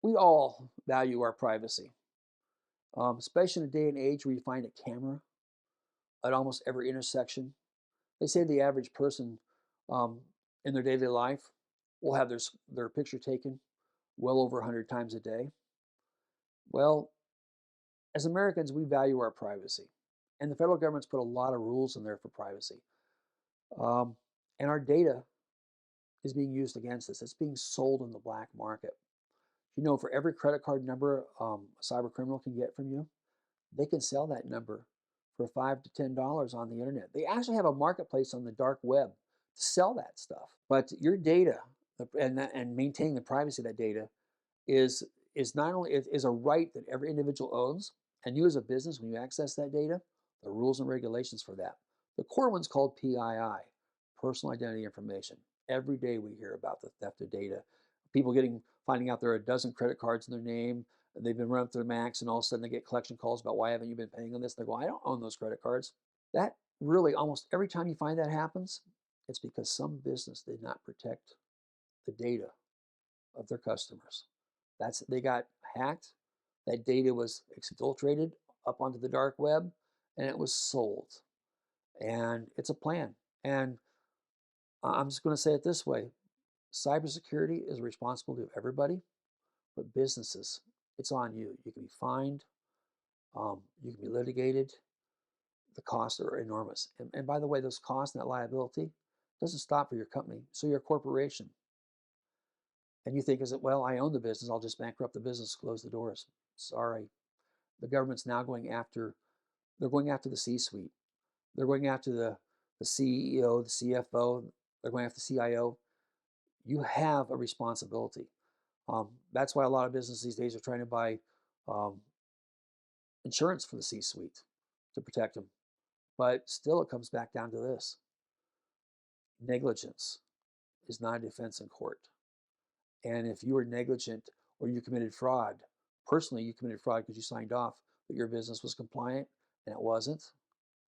We all value our privacy, especially in a day and age where you find a camera at almost every intersection. They say the average person um, in their daily life will have their picture taken well over 100 times a day. Well, as Americans, we value our privacy. And the federal government's put a lot of rules in there for privacy. Um, and our data is being used against us. It's being sold in the black market. You know, for every credit card number a cyber criminal can get from you, they can sell that number for $5 to $10 on the internet. They actually have a marketplace on the dark web to sell that stuff. But your data and maintaining the privacy of that data is not only is a right that every individual owns, and you as a business, when you access that data, the rules and regulations for that. The core one's called PII, personal identity information. Every day we hear about the theft of data. People finding out there are a dozen credit cards in their name, and they've been run up to the max, and all of a sudden they get collection calls about why haven't you been paying on this? They're going, I don't own those credit cards. That really, almost every time you find that happens, it's because some business did not protect the data of their customers. They got hacked. That data was exfiltrated up onto the dark web, and it was sold. And it's a plan. And I'm just going to say it this way: cybersecurity is a responsibility of everybody, but businesses, it's on you. You can be fined, you can be litigated. The costs are enormous. And by the way, those costs and that liability doesn't stop for your company. So you're a corporation. And you think, is it, well, I own the business, I'll just bankrupt the business, close the doors. Sorry. The government's now they're going after the C-suite. They're going after the CEO, the CFO, they're going after the CIO. You have a responsibility. That's why a lot of businesses these days are trying to buy um, insurance for the C-suite to protect them. But still, it comes back down to this: negligence is not a defense in court. And if you were negligent or you committed fraud, personally, you committed fraud because you signed off that your business was compliant and it wasn't,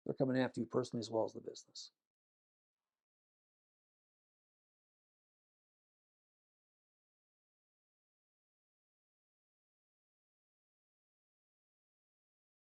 they're coming after you personally as well as the business.